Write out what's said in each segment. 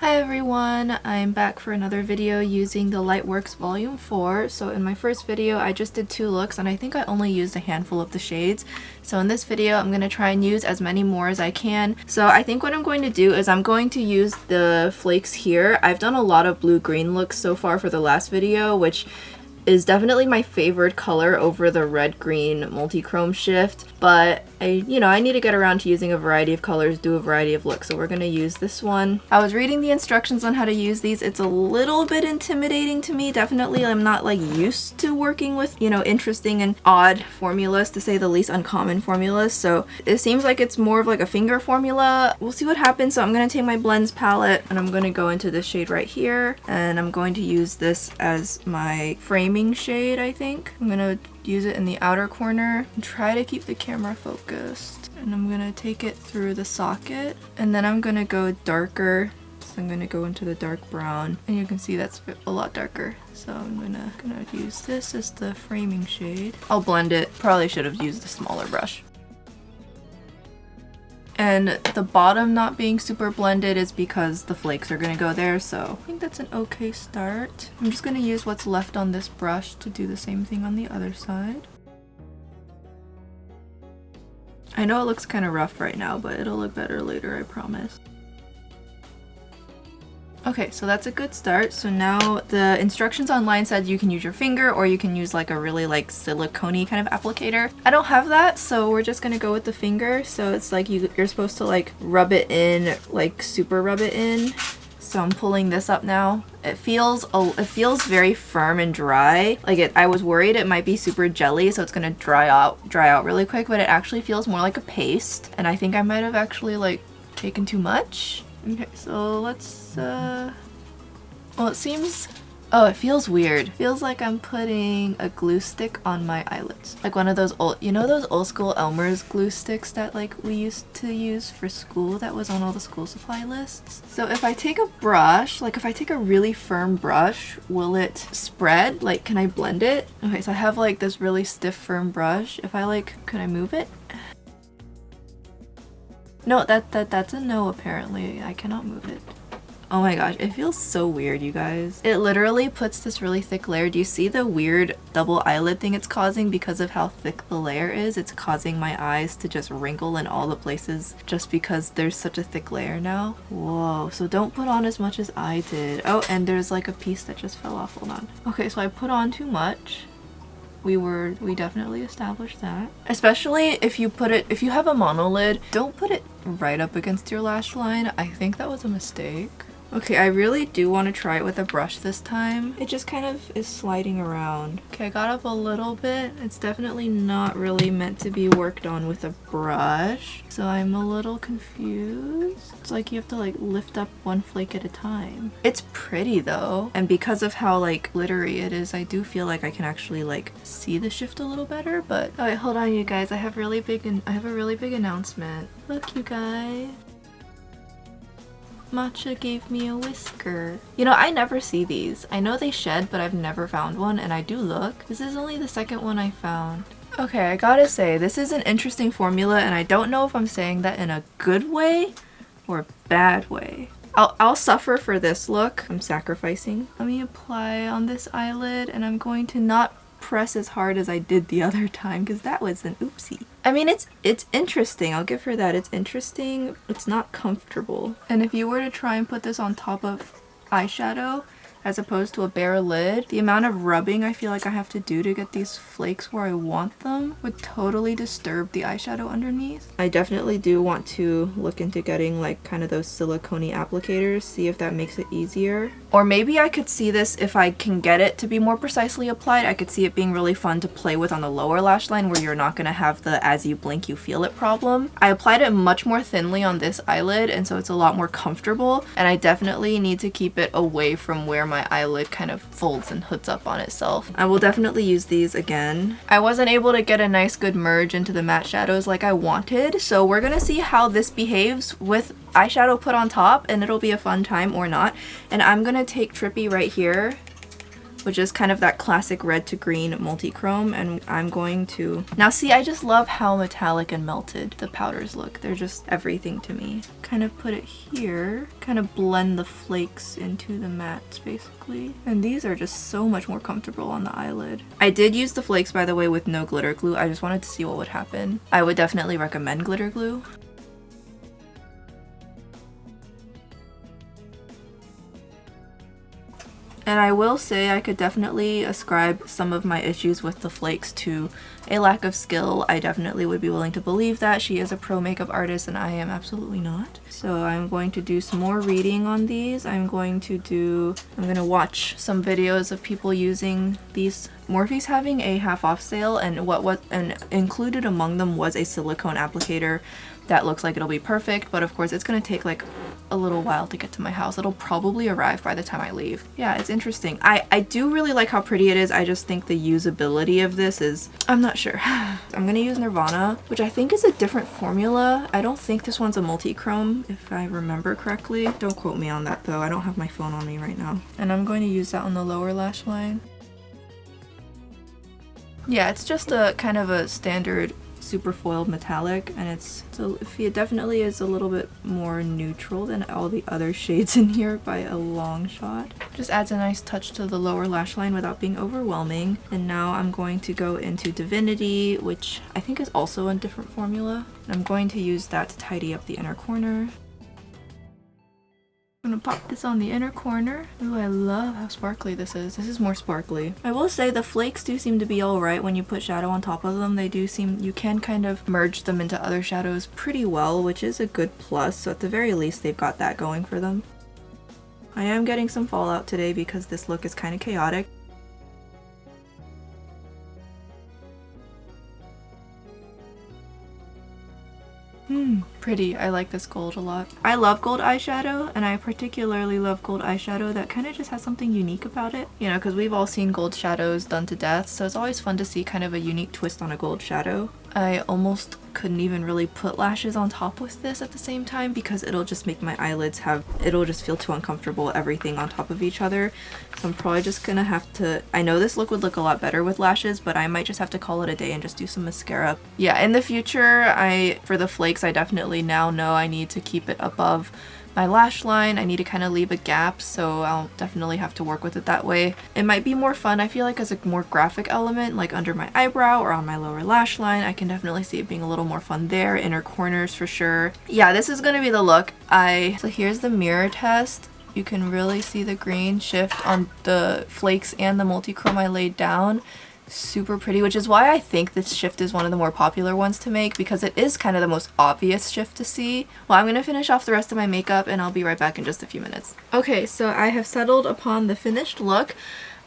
Hi everyone, I'm back for another video using the Lightworks Volume 4. So in my first video I just did 2 looks and I think I only used a handful of the shades. So in this video I'm going to try and use as many more as I can. So I think what I'm going to do is I'm going to use the flakes here. I've done a lot of blue-green looks so far for the last video, which is definitely my favorite color over the red-green multi-chrome shift, but I need to get around to using a variety of colors, do a variety of looks, so we're gonna use this one. I was reading the instructions on how to use these. It's a little bit intimidating to me. Definitely I'm not like used to working with, interesting and odd formulas, to say the least, uncommon formulas, so it seems like it's more of like a finger formula. We'll see what happens. So I'm gonna take my blends palette and I'm gonna go into this shade right here, and I'm going to use this as my framing shade. I think I'm gonna use it in the outer corner and try to keep the camera focused, and I'm gonna take it through the socket, and then I'm gonna go darker. So I'm gonna go into the dark brown, and you can see that's a lot darker, so I'm gonna use this as the framing shade. I'll blend it. Probably should have used a smaller brush. And the bottom not being super blended is because the flakes are gonna go there, so I think that's an okay start. I'm just gonna use what's left on this brush to do the same thing on the other side. I know it looks kind of rough right now, but it'll look better later, I promise. Okay, so that's a good start. So now the instructions online said you can use your finger or you can use like a really like silicone-y kind of applicator. I don't have that, so we're just gonna go with the finger. So it's like you're supposed to like rub it in, like super rub it in. So I'm pulling this up now. It feels very firm and dry. I was worried it might be super jelly, so it's gonna dry out really quick, but it actually feels more like a paste. And I think I might have actually like taken too much. Okay, so let's, well, it seems, oh, it feels weird. It feels like I'm putting a glue stick on my eyelids. Like one of those old, those old school Elmer's glue sticks that like we used to use for school that was on all the school supply lists. So if I take a brush, like if I take a really firm brush, will it spread? Like, can I blend it? Okay, so I have like this really stiff, firm brush. If I like, can I move it? No, that's a no apparently. I cannot move it. Oh my gosh, it feels so weird, you guys. It literally puts this really thick layer. Do you see the weird double eyelid thing it's causing because of how thick the layer is? It's causing my eyes to just wrinkle in all the places just because there's such a thick layer now. Whoa, so don't put on as much as I did. Oh, and there's like a piece that just fell off. Hold on. Okay, so I put on too much. We definitely established that. Especially if you have a monolid, don't put it right up against your lash line. I think that was a mistake. Okay, I really do want to try it with a brush this time. It just kind of is sliding around. Okay, I got up a little bit. It's definitely not really meant to be worked on with a brush, so I'm a little confused. It's like you have to like lift up one flake at a time. It's pretty though, and because of how like glittery it is, I do feel like I can actually like see the shift a little better. But oh wait, hold on you guys, I have a really big announcement. Look you guys. Matcha gave me a whisker. I never see these. I know they shed, but I've never found one, and I do look. This is only the second one I found. Okay, I gotta say, this is an interesting formula, and I don't know if I'm saying that in a good way or bad way. I'll suffer for this look. I'm sacrificing. Let me apply on this eyelid, and I'm going to not press as hard as I did the other time because that was an oopsie. I mean, it's interesting. I'll give her that. It's interesting. It's not comfortable. And if you were to try and put this on top of eyeshadow as opposed to a bare lid, the amount of rubbing I feel like I have to do to get these flakes where I want them would totally disturb the eyeshadow underneath. I definitely do want to look into getting like kind of those silicone-y applicators, see if that makes it easier. Or maybe I could see this, if I can get it to be more precisely applied, I could see it being really fun to play with on the lower lash line where you're not going to have the as you blink you feel it problem. I applied it much more thinly on this eyelid, and so it's a lot more comfortable, and I definitely need to keep it away from where my eyelid kind of folds and hoods up on itself. I will definitely use these again. I wasn't able to get a nice good merge into the matte shadows like I wanted, so we're gonna see how this behaves with eyeshadow put on top, and it'll be a fun time or not. And I'm gonna take Trippy right here which is kind of that classic red to green multichrome, and I'm going to... Now see, I just love how metallic and melted the powders look. They're just everything to me. Kind of put it here, kind of blend the flakes into the mats basically. And these are just so much more comfortable on the eyelid. I did use the flakes, by the way, with no glitter glue. I just wanted to see what would happen. I would definitely recommend glitter glue. And I will say I could definitely ascribe some of my issues with the flakes to a lack of skill. I definitely would be willing to believe that. She is a pro makeup artist and I am absolutely not. So I'm going to do some more reading on these. I'm going to watch some videos of people using these. Morphe's having a half off sale, and and included among them was a silicone applicator that looks like it'll be perfect, but of course it's gonna take like a little while to get to my house. It'll probably arrive by the time I leave. Yeah, it's interesting. I do really like how pretty it is. I just think the usability of this is, I'm not sure. I'm gonna use Nirvana, which I think is a different formula. I don't think this one's a multichrome, if I remember correctly. Don't quote me on that though. I don't have my phone on me right now. And I'm going to use that on the lower lash line. Yeah, it's just a kind of a standard super foiled metallic, and it definitely is a little bit more neutral than all the other shades in here by a long shot. Just adds a nice touch to the lower lash line without being overwhelming. And now I'm going to go into Divinity, which I think is also a different formula. And I'm going to use that to tidy up the inner corner. I'm gonna pop this on the inner corner. Ooh, I love how sparkly this is. This is more sparkly. I will say the flakes do seem to be alright when you put shadow on top of them. They do seem, you can kind of merge them into other shadows pretty well, which is a good plus. So at the very least, they've got that going for them. I am getting some fallout today because this look is kind of chaotic. Pretty. I like this gold a lot. I love gold eyeshadow, and I particularly love gold eyeshadow that kind of just has something unique about it. You know, because we've all seen gold shadows done to death, so it's always fun to see kind of a unique twist on a gold shadow. I almost couldn't even really put lashes on top with this at the same time because it'll just make my eyelids it'll just feel too uncomfortable, everything on top of each other. So I'm probably just gonna have to, I know this look would look a lot better with lashes, but I might just have to call it a day and just do some mascara. Yeah, in the future, for the flakes, I definitely now know I need to keep it above my lash line. I need to kind of leave a gap, so I'll definitely have to work with it that way. It might be more fun, I feel like, as a more graphic element, like under my eyebrow or on my lower lash line. I can definitely see it being a little more fun there, inner corners for sure. Yeah, this is gonna be the look. So here's the mirror test. You can really see the green shift on the flakes and the multichrome I laid down. Super pretty, which is why I think this shift is one of the more popular ones to make, because it is kind of the most obvious shift to see. Well, I'm gonna finish off the rest of my makeup and I'll be right back in just a few minutes. Okay, so I have settled upon the finished look.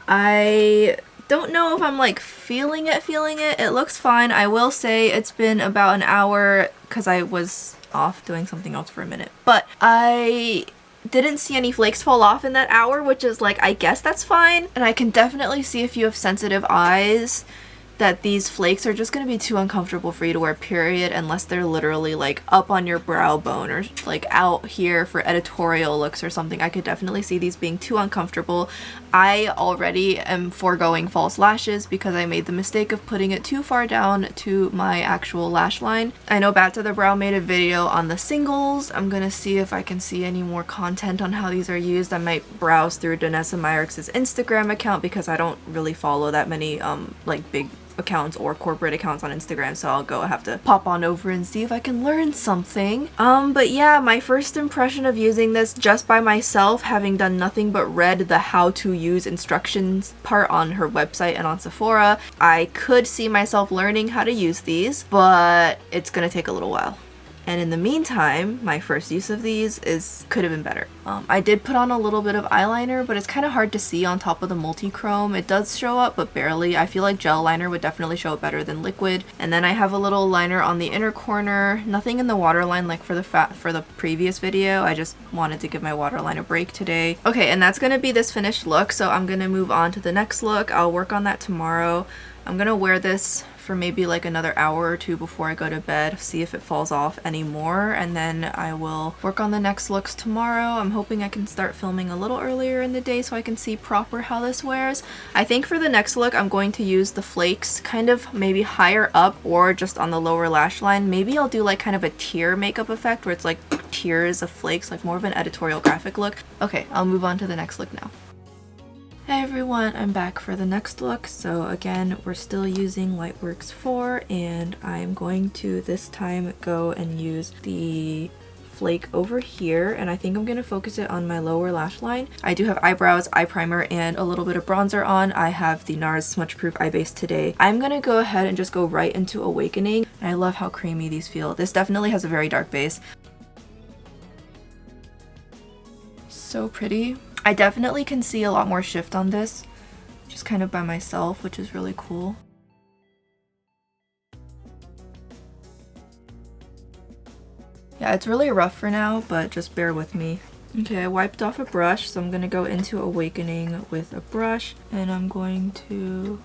I don't know if I'm like feeling it. It looks fine. I will say it's been about an hour because I was off doing something else for a minute, but I didn't see any flakes fall off in that hour, which is like, I guess that's fine. And I can definitely see if you have sensitive eyes that these flakes are just going to be too uncomfortable for you to wear, period, unless they're literally like up on your brow bone or like out here for editorial looks or something. I could definitely see these being too uncomfortable. I already am foregoing false lashes because I made the mistake of putting it too far down to my actual lash line. I know Back to the Brow made a video on the singles. I'm gonna see if I can see any more content on how these are used. I might browse through Danessa Myricks' Instagram account because I don't really follow that many like big accounts or corporate accounts on Instagram, so I'll have to pop on over and see if I can learn something. But yeah, my first impression of using this just by myself, having done nothing but read the how to use instructions part on her website and on Sephora, I could see myself learning how to use these, but it's gonna take a little while. And in the meantime, my first use of these could have been better. I did put on a little bit of eyeliner, but it's kind of hard to see on top of the multichrome. It does show up, but barely. I feel like gel liner would definitely show up better than liquid. And then I have a little liner on the inner corner. Nothing in the waterline like for the previous video. I just wanted to give my waterline a break today. Okay, and that's gonna be this finished look, so I'm gonna move on to the next look. I'll work on that tomorrow. I'm gonna wear this for maybe like another hour or two before I go to bed, see if it falls off anymore, and then I will work on the next looks tomorrow. I'm hoping I can start filming a little earlier in the day so I can see proper how this wears. I think for the next look I'm going to use the flakes kind of maybe higher up or just on the lower lash line. Maybe I'll do like kind of a tear makeup effect where it's like tiers of flakes, like more of an editorial graphic look. Okay, I'll move on to the next look now. Hey everyone, I'm back for the next look. So again, we're still using Lightworks 4 and I'm going to this time go and use the flake over here, and I think I'm going to focus it on my lower lash line. I do have eyebrows, eye primer, and a little bit of bronzer on. I have the NARS Smudge Proof Eye Base today. I'm going to go ahead and just go right into Awakening, and I love how creamy these feel. This definitely has a very dark base. So pretty. I definitely can see a lot more shift on this, just kind of by myself, which is really cool. Yeah, it's really rough for now, but just bear with me. Okay, I wiped off a brush, so I'm going to go into Awakening with a brush, and I'm going to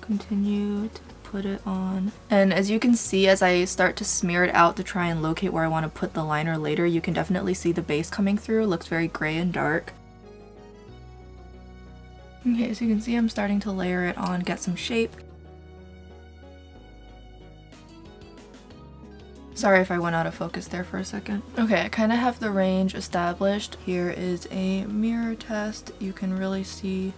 continue to put it on. And as you can see, as I start to smear it out to try and locate where I want to put the liner later, you can definitely see the base coming through. It looks very gray and dark. Okay, so you can see I'm starting to layer it on, get some shape. Sorry if I went out of focus there for a second. Okay, I kind of have the range established. Here is a mirror test. You can really see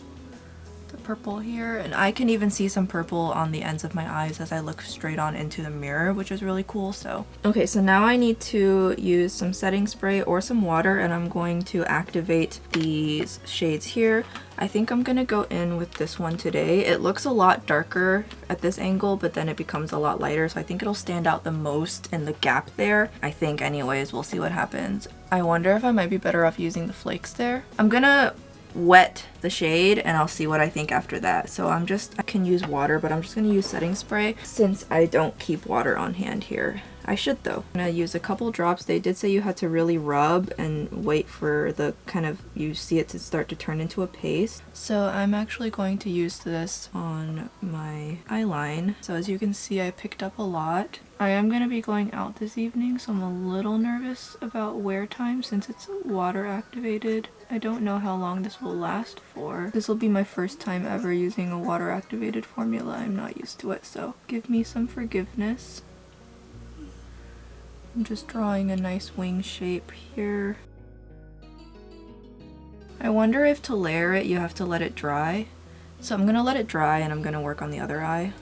the purple here, and I can even see some purple on the ends of my eyes as I look straight on into the mirror, which is really cool. So okay, so now I need to use some setting spray or some water, and I'm going to activate these shades here. I think I'm gonna go in with this one today. It looks a lot darker at this angle, but then it becomes a lot lighter, so I think it'll stand out the most in the gap there. I think anyways, we'll see what happens. I wonder if I might be better off using the flakes there. I'm gonna wet the shade and I'll see what I think after that. So I can use water, but I'm just gonna use setting spray since I don't keep water on hand here. I should though. I'm gonna use a couple drops. They did say you had to really rub and wait for the kind of, you see it to start to turn into a paste. So I'm actually going to use this on my eyeline. So as you can see, I picked up a lot. I am going to be going out this evening, so I'm a little nervous about wear time since it's water activated. I don't know how long this will last for. This will be my first time ever using a water activated formula. I'm not used to it, so give me some forgiveness. I'm just drawing a nice wing shape here. I wonder if to layer it you have to let it dry. So I'm going to let it dry and I'm going to work on the other eye.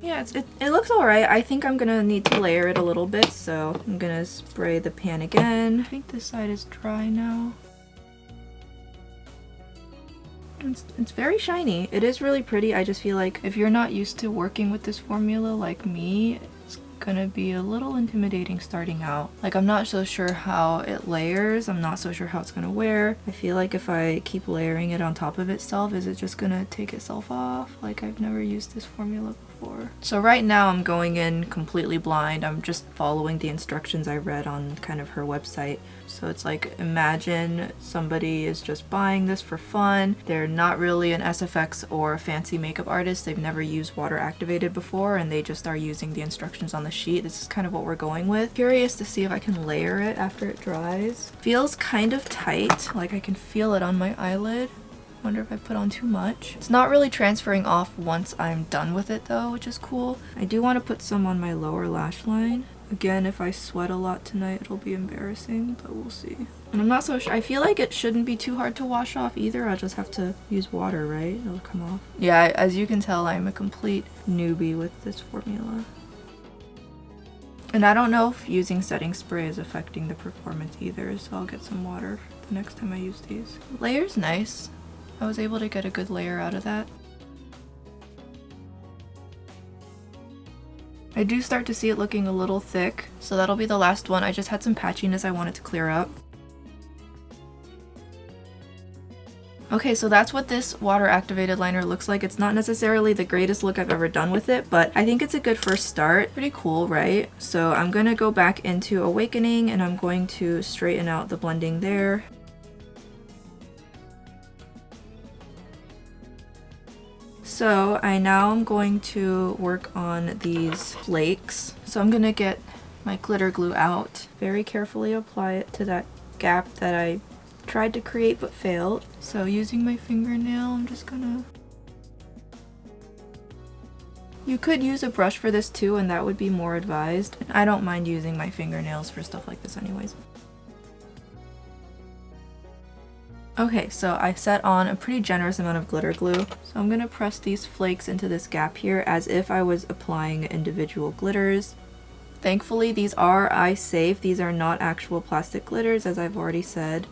Yeah, it looks alright. I think I'm gonna need to layer it a little bit, so I'm gonna spray the pan again. I think this side is dry now. It's very shiny. It is really pretty. I just feel like if you're not used to working with this formula like me, it's gonna be a little intimidating starting out. Like, I'm not so sure how it layers. I'm not so sure how it's gonna wear. I feel like if I keep layering it on top of itself, is it just gonna take itself off? Like, I've never used this formula before. So right now I'm going in completely blind. I'm just following the instructions I read on kind of her website. So it's like, imagine somebody is just buying this for fun. They're not really an SFX or a fancy makeup artist. They've never used water activated before and they just are using the instructions on the sheet. This is kind of what we're going with. Curious to see if I can layer it after it dries. Feels kind of tight, like I can feel it on my eyelid. Wonder if I put on too much. It's not really transferring off once I'm done with it though, which is cool. I do want to put some on my lower lash line. Again, if I sweat a lot tonight, it'll be embarrassing, but we'll see. And I'm not so sure. I feel like it shouldn't be too hard to wash off either. I'll just have to use water, right? It'll come off. Yeah, as you can tell, I'm a complete newbie with this formula. And I don't know if using setting spray is affecting the performance either, so I'll get some water the next time I use these. Layer's nice. I was able to get a good layer out of that. I do start to see it looking a little thick, so that'll be the last one. I just had some patchiness I wanted to clear up. Okay, so that's what this water activated liner looks like. It's not necessarily the greatest look I've ever done with it, but I think it's a good first start. Pretty cool, right? So I'm gonna go back into Awakening and I'm going to straighten out the blending there. So I now am going to work on these flakes. So I'm gonna get my glitter glue out, very carefully apply it to that gap that I tried to create but failed. So using my fingernail, I'm just gonna... You could use a brush for this too, and that would be more advised. I don't mind using my fingernails for stuff like this anyways. Okay, so I set on a pretty generous amount of glitter glue. So I'm gonna press these flakes into this gap here as if I was applying individual glitters. Thankfully, these are eye safe. These are not actual plastic glitters, as I've already said,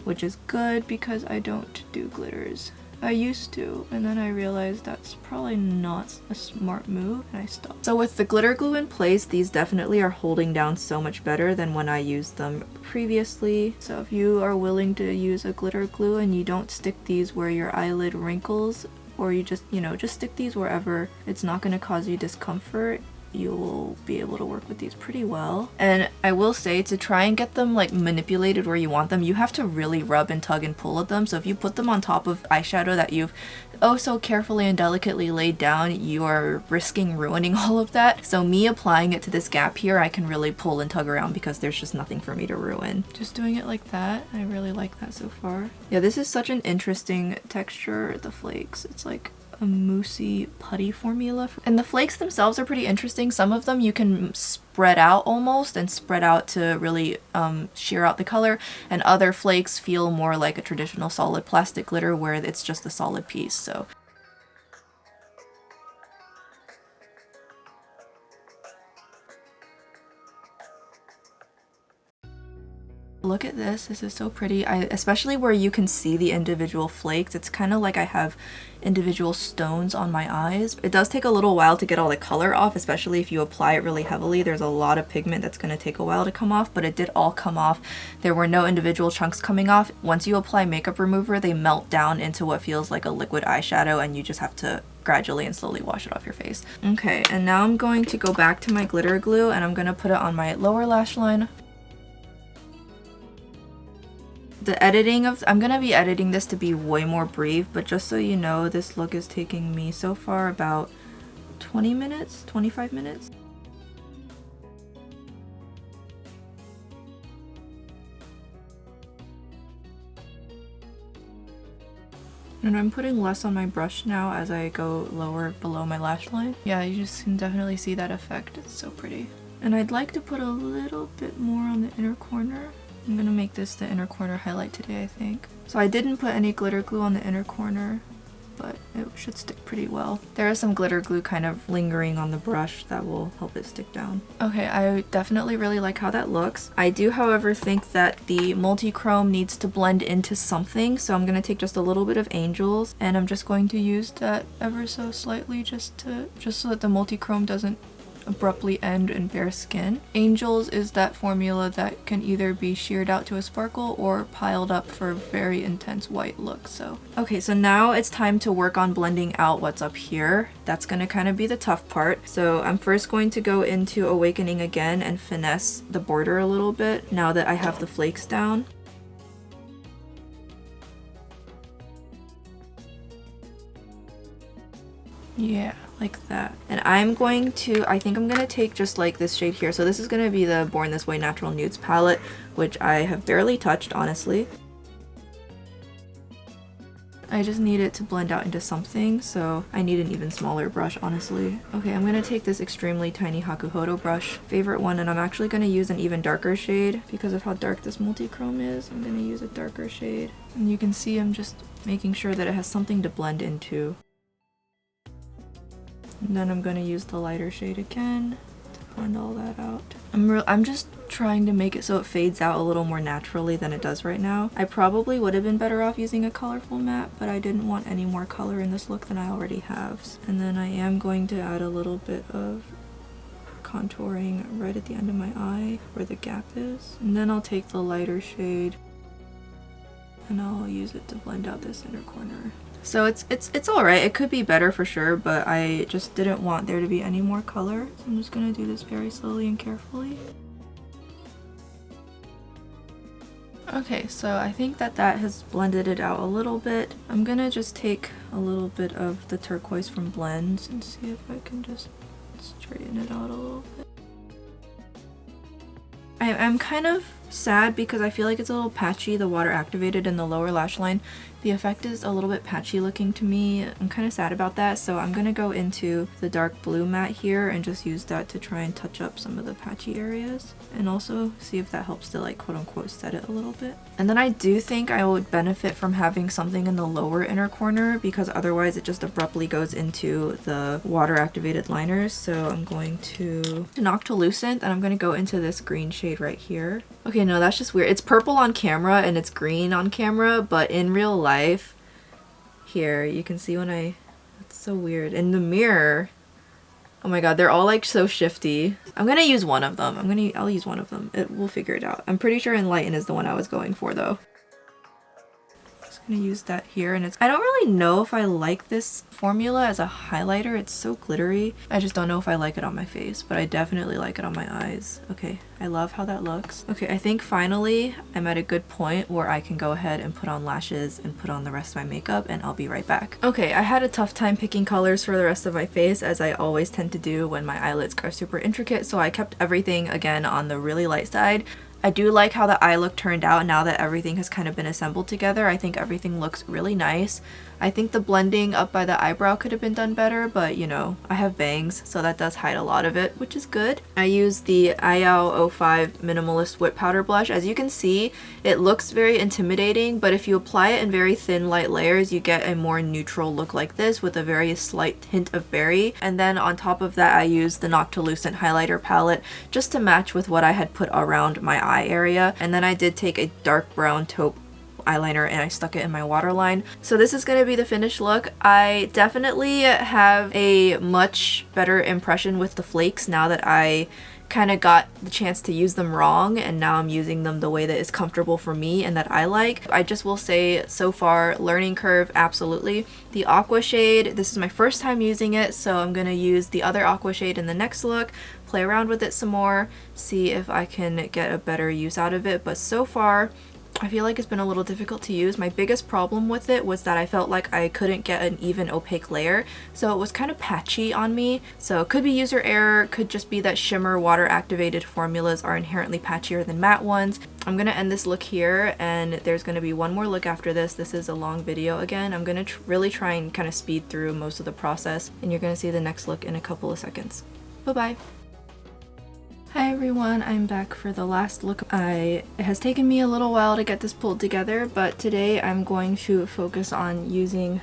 which is good because I don't do glitters. I used to, and then I realized that's probably not a smart move, and I stopped. So with the glitter glue in place, these definitely are holding down so much better than when I used them previously. So if you are willing to use a glitter glue and you don't stick these where your eyelid wrinkles, or you just, you know, just stick these wherever it's not going to cause you discomfort, you'll be able to work with these pretty well. And I will say, to try and get them like manipulated where you want them, you have to really rub and tug and pull at them. So if you put them on top of eyeshadow that you've oh so carefully and delicately laid down, you are risking ruining all of that. So me applying it to this gap here, I can really pull and tug around because there's just nothing for me to ruin. Just doing it like that, I really like that so far. Yeah, this is such an interesting texture, the flakes. It's like a moussey putty formula, and the flakes themselves are pretty interesting. Some of them you can spread out almost and spread out to really sheer out the color, and other flakes feel more like a traditional solid plastic glitter where it's just a solid piece. So look at this. This is so pretty. Especially where you can see the individual flakes. It's kind of like I have individual stones on my eyes. It does take a little while to get all the color off, especially if you apply it really heavily. There's a lot of pigment that's going to take a while to come off, but it did all come off. There were no individual chunks coming off. Once you apply makeup remover, they melt down into what feels like a liquid eyeshadow, and you just have to gradually and slowly wash it off your face. Okay, and now I'm going to go back to my glitter glue and I'm going to put it on my lower lash line. The editing of, I'm gonna be editing this to be way more brief, but just so you know, this look is taking me so far about 20 minutes, 25 minutes. And I'm putting less on my brush now as I go lower below my lash line. Yeah, you just can definitely see that effect. It's so pretty. And I'd like to put a little bit more on the inner corner. I'm gonna make this the inner corner highlight today, I think. So I didn't put any glitter glue on the inner corner, but it should stick pretty well. There is some glitter glue kind of lingering on the brush that will help it stick down. Okay, I definitely really like how that looks. I do, however, think that the multichrome needs to blend into something, so I'm gonna take just a little bit of Angels, and I'm just going to use that ever so slightly just so that the multichrome doesn't abruptly end in bare skin. Angels is that formula that can either be sheared out to a sparkle or piled up for a very intense white look. So okay, so now it's time to work on blending out what's up here. That's gonna kind of be the tough part. So I'm first going to go into Awakening again and finesse the border a little bit now that I have the flakes down. Yeah, like that. And I'm going to, I think I'm going to take just like this shade here. So this is going to be the Born This Way Natural Nudes palette, which I have barely touched, honestly. I just need it to blend out into something, so I need an even smaller brush, honestly. Okay, I'm going to take this extremely tiny Hakuhodo brush, favorite one, and I'm actually going to use an even darker shade because of how dark this multichrome is. I'm going to use a darker shade. And you can see I'm just making sure that it has something to blend into. And then I'm going to use the lighter shade again to blend all that out. I'm just trying to make it so it fades out a little more naturally than it does right now. I probably would have been better off using a colorful matte, but I didn't want any more color in this look than I already have. And then I am going to add a little bit of contouring right at the end of my eye where the gap is. And then I'll take the lighter shade and I'll use it to blend out this inner corner. So it's alright. It could be better for sure, but I just didn't want there to be any more color. So I'm just gonna do this very slowly and carefully. Okay, so I think that has blended it out a little bit. I'm gonna just take a little bit of the turquoise from blends and see if I can just straighten it out a little bit. I'm kind of sad because I feel like it's a little patchy, the water activated in the lower lash line. The effect is a little bit patchy looking to me. I'm kind of sad about that, so I'm gonna go into the dark blue matte here and just use that to try and touch up some of the patchy areas and also see if that helps to like quote unquote set it a little bit. And then I do think I would benefit from having something in the lower inner corner because otherwise it just abruptly goes into the water activated liners. So I'm going to Noctilucent and I'm going to go into this green shade right here. Okay, no, that's just weird. It's purple on camera and it's green on camera, but in real life, here, you can see when it's so weird. In the mirror, oh my god, they're all like so shifty. I'm gonna use one of them. I'll use one of them. We'll figure it out. I'm pretty sure Enlighten is the one I was going for though. Gonna use that here, and I don't really know if I like this formula as a highlighter. It's so glittery. I just don't know if I like it on my face, but I definitely like it on my eyes. Okay, I love how that looks. Okay, I think finally I'm at a good point where I can go ahead and put on lashes and put on the rest of my makeup, and I'll be right back. Okay, I had a tough time picking colors for the rest of my face, as I always tend to do when my eyelids are super intricate, so I kept everything again on the really light side. I do like how the eye look turned out now that everything has kind of been assembled together. I think everything looks really nice. I think the blending up by the eyebrow could have been done better, but you know, I have bangs, so that does hide a lot of it, which is good. I use the IAO 05 Minimalist Whip Powder Blush. As you can see, it looks very intimidating, but if you apply it in very thin, light layers, you get a more neutral look like this with a very slight hint of berry. And then on top of that, I use the Noctilucent highlighter palette just to match with what I had put around my eye area. And then I did take a dark brown taupe eyeliner and I stuck it in my waterline. So this is going to be the finished look. I definitely have a much better impression with the flakes now that I kind of got the chance to use them wrong, and now I'm using them the way that is comfortable for me and that I like. I just will say so far, learning curve, absolutely. The aqua shade, this is my first time using it, so I'm going to use the other aqua shade in the next look, play around with it some more, see if I can get a better use out of it. But so far, I feel like it's been a little difficult to use. My biggest problem with it was that I felt like I couldn't get an even opaque layer, so it was kind of patchy on me. So it could be user error, could just be that shimmer water activated formulas are inherently patchier than matte ones. I'm gonna end this look here, and there's gonna be one more look after this. This is a long video again. I'm gonna really try and kind of speed through most of the process, and you're gonna see the next look in a couple of seconds. Bye-bye. Hi everyone, I'm back for the last look. It has taken me a little while to get this pulled together, but today I'm going to focus on I'm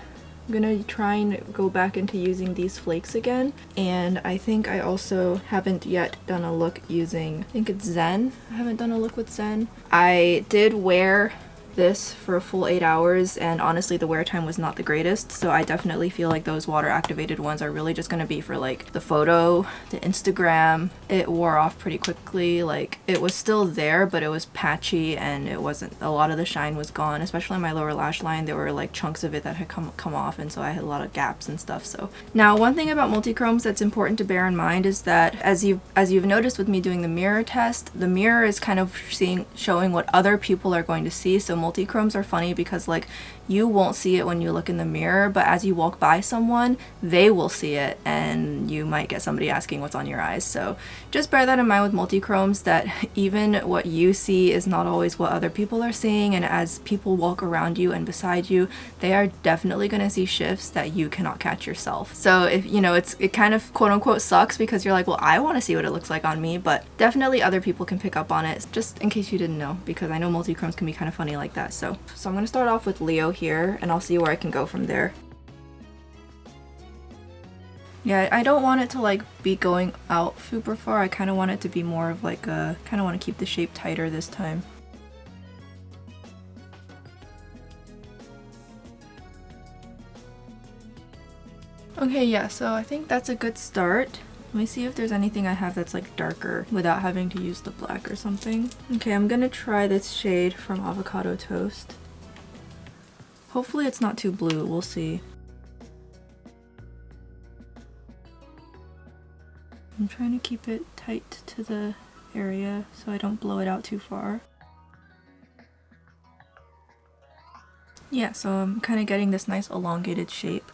gonna try and go back into using these flakes again, and I think I also haven't yet done a look using, I think it's Zen. I haven't done a look with Zen. I did wear this for a full 8 hours, and honestly the wear time was not the greatest, so I definitely feel like those water activated ones are really just gonna be for like the photo, the Instagram. It wore off pretty quickly. Like, it was still there, but it was patchy and it wasn't, a lot of the shine was gone, especially on my lower lash line. There were like chunks of it that had come off, and so I had a lot of gaps and stuff. So now, one thing about multichromes that's important to bear in mind is that as you've noticed with me doing the mirror test, the mirror is kind of showing what other people are going to see. So multichromes are funny because like you won't see it when you look in the mirror, but as you walk by someone, they will see it, and you might get somebody asking what's on your eyes. So just bear that in mind with multichromes, that even what you see is not always what other people are seeing, and as people walk around you and beside you, they are definitely going to see shifts that you cannot catch yourself. So if you know, it kind of quote unquote sucks because you're like, well, I want to see what it looks like on me, but definitely other people can pick up on it, just in case you didn't know, because I know multichromes can be kind of funny like that. So I'm going to start off with Leo here, and I'll see where I can go from there. Yeah, I don't want it to like be going out super far. I kind of want it to be more of like a, kind of want to keep the shape tighter this time. Okay, yeah, so I think that's a good start. Let me see if there's anything I have that's like darker without having to use the black or something. Okay, I'm gonna try this shade from Avocado Toast. Hopefully it's not too blue, we'll see. I'm trying to keep it tight to the area so I don't blow it out too far. Yeah, so I'm kind of getting this nice elongated shape.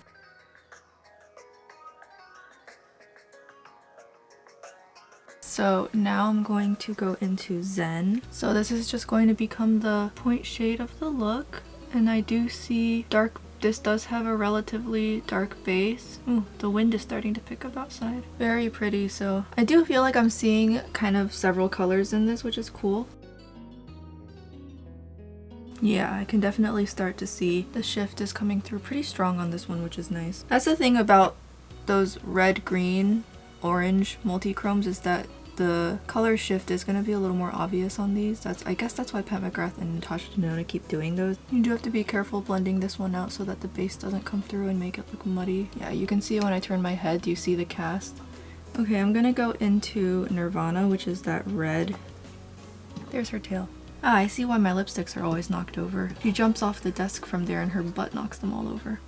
So now I'm going to go into Zen. So this is just going to become the point shade of the look. And I do see dark, this does have a relatively dark base. Ooh, the wind is starting to pick up outside. Very pretty. So I do feel like I'm seeing kind of several colors in this, which is cool. Yeah, I can definitely start to see the shift is coming through pretty strong on this one, which is nice. That's the thing about those red, green, orange multi-chromes is that the color shift is going to be a little more obvious on these. I guess that's why Pat McGrath and Natasha Denona keep doing those. You do have to be careful blending this one out so that the base doesn't come through and make it look muddy. Yeah, you can see when I turn my head, do you see the cast? Okay, I'm gonna go into Nirvana, which is that red. There's her tail. Ah, I see why my lipsticks are always knocked over. She jumps off the desk from there and her butt knocks them all over.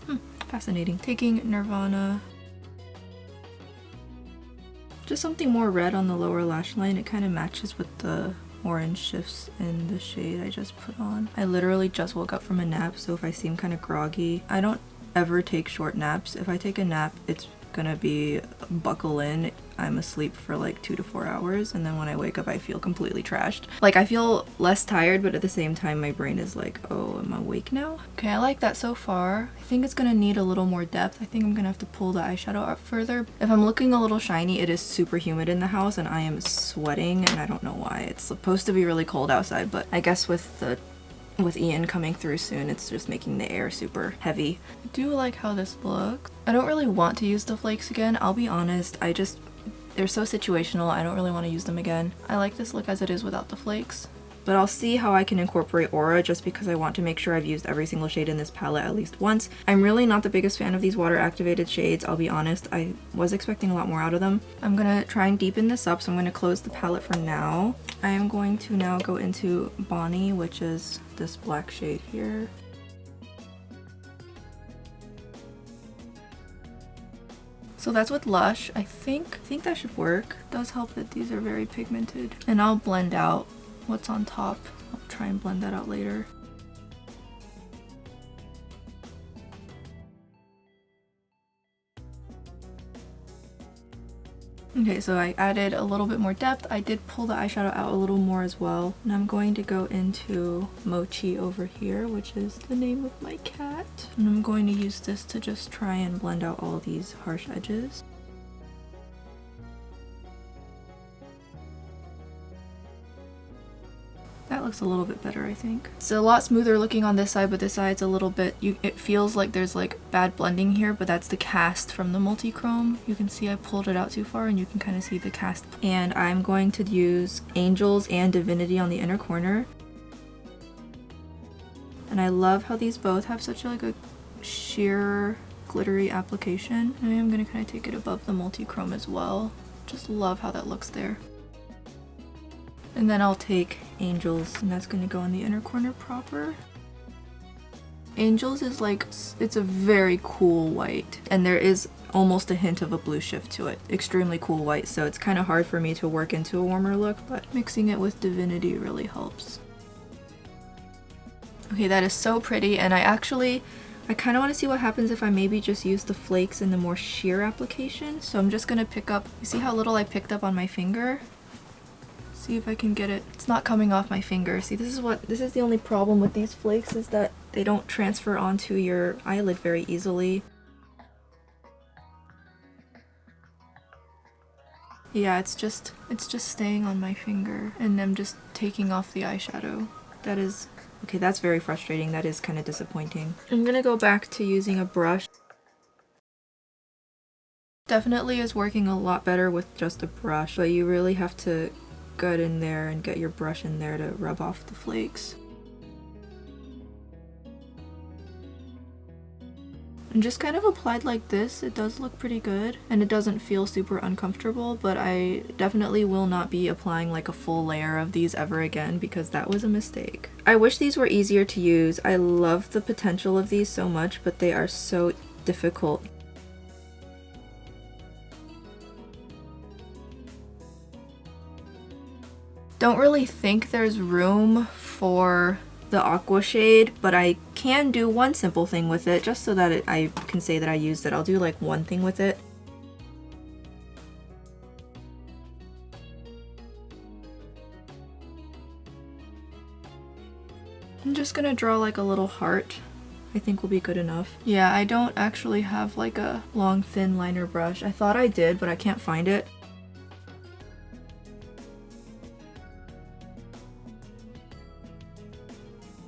Fascinating. Taking Nirvana. Just something more red on the lower lash line. It kind of matches with the orange shifts in the shade I just put on. I literally just woke up from a nap, so if I seem kind of groggy, I don't ever take short naps. If I take a nap, it's gonna be buckle in. I'm asleep for like 2 to 4 hours, and then when I wake up I feel completely trashed. Like, I feel less tired, but at the same time my brain is like, oh, am I awake now? Okay, I like that so far. I think it's gonna need a little more depth. I think I'm gonna have to pull the eyeshadow up further. If I'm looking a little shiny, it is super humid in the house and I am sweating, and I don't know why. It's supposed to be really cold outside, but I guess with Ian coming through soon, it's just making the air super heavy. I do like how this looks. I don't really want to use the flakes again, I'll be honest. They're so situational, I don't really want to use them again. I like this look as it is without the flakes. But I'll see how I can incorporate aura, just because I want to make sure I've used every single shade in this palette at least once. I'm really not the biggest fan of these water activated shades, I'll be honest. I was expecting a lot more out of them. I'm gonna try and deepen this up, so I'm gonna close the palette for now. I am going to now go into Bonnie, which is this black shade here. So that's with Lush. I think that should work. It does help that these are very pigmented. And I'll blend out what's on top. I'll try and blend that out later. Okay, so I added a little bit more depth. I did pull the eyeshadow out a little more as well. And I'm going to go into Mochi over here, which is the name of my cat. And I'm going to use this to just try and blend out all these harsh edges. That looks a little bit better, I think. It's a lot smoother looking on this side, but this side's a little bit, it feels like there's like bad blending here, but that's the cast from the multichrome. You can see I pulled it out too far and you can kind of see the cast. And I'm going to use Angels and Divinity on the inner corner. And I love how these both have such like a sheer glittery application. I am going to kind of take it above the multichrome as well. Just love how that looks there. And then I'll take Angels, and that's going to go in the inner corner proper. Angels is like, it's a very cool white, and there is almost a hint of a blue shift to it. Extremely cool white, so it's kind of hard for me to work into a warmer look, but mixing it with Divinity really helps. Okay, that is so pretty, and I kind of want to see what happens if I maybe just use the flakes in the more sheer application. So I'm just going to pick up, you see how little I picked up on my finger? See if I can get it. It's not coming off my finger. See, this is the only problem with these flakes, is that they don't transfer onto your eyelid very easily. Yeah, it's just staying on my finger, and I'm just taking off the eyeshadow. That is, okay, that's very frustrating. That is kind of disappointing. I'm gonna go back to using a brush. Definitely is working a lot better with just a brush, but you really have to gut in there and get your brush in there to rub off the flakes. And just kind of applied like this, it does look pretty good, and it doesn't feel super uncomfortable, but I definitely will not be applying like a full layer of these ever again, because that was a mistake. I wish these were easier to use. I love the potential of these so much, but they are so difficult. Don't really think there's room for the aqua shade, but I can do one simple thing with it just so that I can say that I used it. I'll do like one thing with it. I'm just gonna draw like a little heart. I think will be good enough. Yeah, I don't actually have like a long thin liner brush. I thought I did, but I can't find it.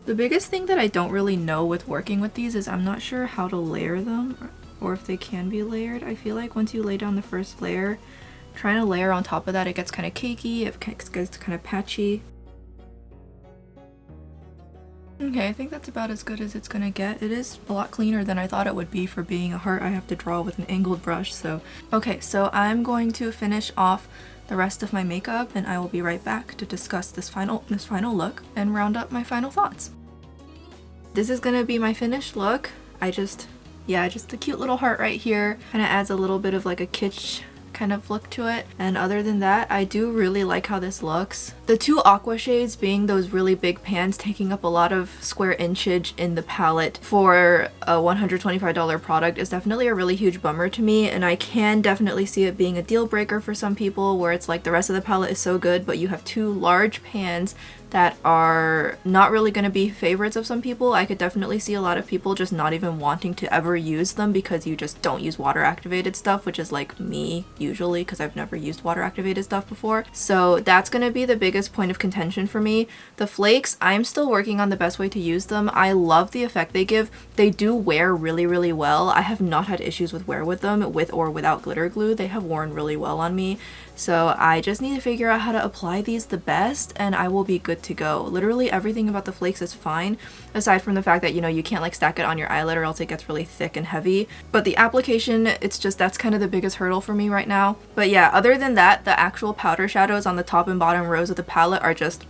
The biggest thing that I don't really know with working with these is I'm not sure how to layer them or if they can be layered. I feel like once you lay down the first layer, trying to layer on top of that, it gets kind of cakey, it gets kind of patchy. Okay, I think that's about as good as it's gonna get. It is a lot cleaner than I thought it would be for being a heart I have to draw with an angled brush, so. Okay, so I'm going to finish off the rest of my makeup and I will be right back to discuss this final look and round up my final thoughts. This is gonna be my finished look. Just a cute little heart right here. Kinda adds a little bit of like a kitsch kind of look to it, and other than that I do really like how this looks. The two aqua shades being those really big pans taking up a lot of square inchage in the palette for a $125 product is definitely a really huge bummer to me, and I can definitely see it being a deal breaker for some people where it's like the rest of the palette is so good but you have two large pans that are not really going to be favorites of some people. I could definitely see a lot of people just not even wanting to ever use them because you just don't use water activated stuff, which is like me usually because I've never used water activated stuff before. So that's going to be the biggest point of contention for me. The flakes, I'm still working on the best way to use them. I love the effect they give. They do wear really, really well. I have not had issues with wear with them, with or without glitter glue. They have worn really well on me. So I just need to figure out how to apply these the best and I will be good to go. Literally everything about the flakes is fine, aside from the fact that, you know, you can't like stack it on your eyelid or else it gets really thick and heavy. But the application, it's just, that's kind of the biggest hurdle for me right now. But yeah, other than that, the actual powder shadows on the top and bottom rows of the palette are just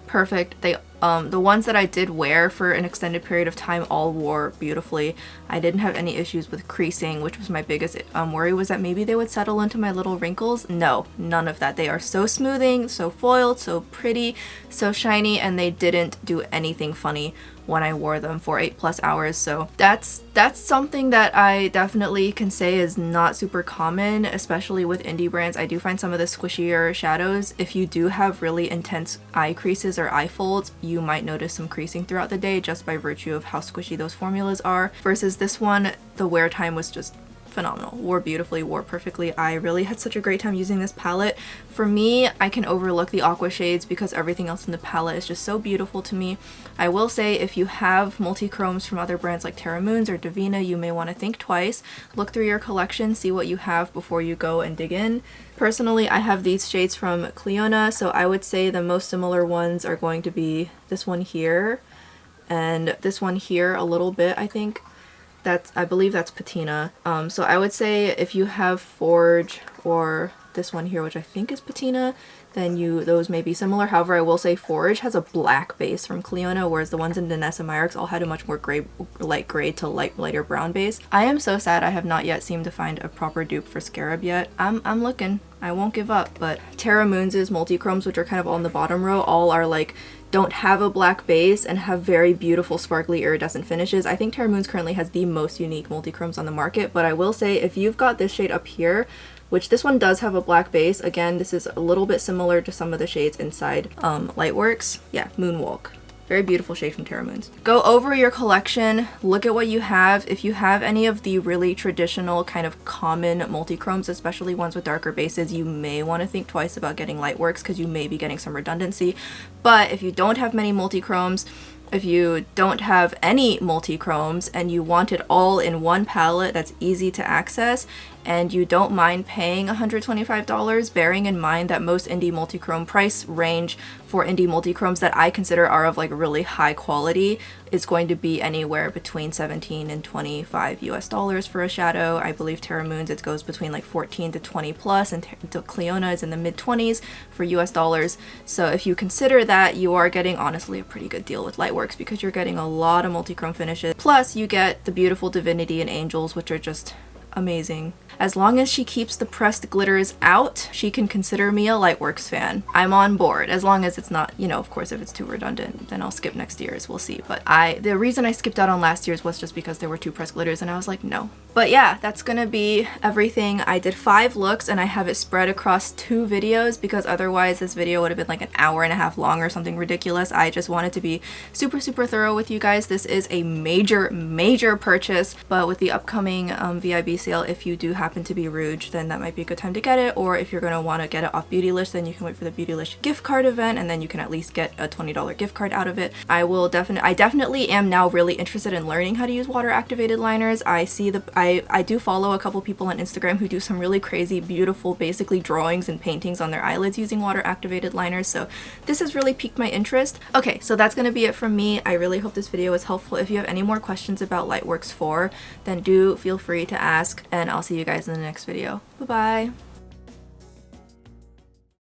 perfect. They the ones that I did wear for an extended period of time all wore beautifully. I didn't have any issues with creasing, which was my biggest worry, was that maybe they would settle into my little wrinkles. No, none of that. They are so smoothing, so foiled, so pretty, so shiny, and they didn't do anything funny when I wore them for 8+ hours. So that's something that I definitely can say is not super common, especially with indie brands. I do find some of the squishier shadows, if you do have really intense eye creases or eye folds, you might notice some creasing throughout the day just by virtue of how squishy those formulas are. Versus this one, the wear time was just phenomenal. Wore beautifully, wore perfectly. I really had such a great time using this palette. For me, I can overlook the aqua shades because everything else in the palette is just so beautiful to me. I will say if you have multi-chromes from other brands like Terra Moons or Divina, you may want to think twice. Look through your collection, see what you have before you go and dig in. Personally, I have these shades from Clionadh, so I would say the most similar ones are going to be this one here and this one here a little bit, I think. I believe that's patina. So I would say if you have Forge or this one here, which I think is patina, then those may be similar. However, I will say Forge has a black base from Clionadh, whereas the ones in Danessa Myricks all had a much more light gray to lighter brown base. I am so sad I have not yet seemed to find a proper dupe for Scarab yet. I'm looking. I won't give up, but Terra Moons' multi-chromes, which are kind of on the bottom row, all are like don't have a black base and have very beautiful sparkly iridescent finishes. I think Terra Moons currently has the most unique multi-chromes on the market, but I will say if you've got this shade up here, which this one does have a black base, again this is a little bit similar to some of the shades inside Lightworks. Yeah, Moonwalk. Very beautiful shade from Terra Moons. Go over your collection, look at what you have. If you have any of the really traditional kind of common multi-chromes, especially ones with darker bases, you may want to think twice about getting Lightworks because you may be getting some redundancy. But if you don't have many multi-chromes, if you don't have any multi-chromes and you want it all in one palette that's easy to access, and you don't mind paying $125, bearing in mind that most indie multi-chrome price range for indie multi-chromes that I consider are of like really high quality is going to be anywhere between $17 and $25 for a shadow. I believe Terra Moons, it goes between like 14 to 20 plus, and Clionadh is in the mid-20s for US dollars. So if you consider that, you are getting honestly a pretty good deal with Lightworks because you're getting a lot of multi-chrome finishes. Plus you get the beautiful Divinity and Angels, which are just amazing. As long as she keeps the pressed glitters out, she can consider me a Lightworks fan. I'm on board, as long as it's not, you know, of course, if it's too redundant, then I'll skip next year's, we'll see. But the reason I skipped out on last year's was just because there were 2 pressed glitters and I was like, no. But yeah, that's gonna be everything. I did 5 looks and I have it spread across 2 videos because otherwise this video would have been like an hour and a half long or something ridiculous. I just wanted to be super thorough with you guys. This is a major purchase, but with the upcoming VIB sale, if you do happen to be Rouge, then that might be a good time to get it. Or if you're gonna want to get it off Beautylish, then you can wait for the Beautylish gift card event and then you can at least get a $20 gift card out of it. I definitely am now really interested in learning how to use water activated liners. I do follow a couple people on Instagram who do some really crazy, beautiful, basically drawings and paintings on their eyelids using water activated liners. So this has really piqued my interest. Okay, so that's gonna be it from me. I really hope this video was helpful. If you have any more questions about Lightworks 4, then do feel free to ask, and I'll see you guys in the next video. Bye bye.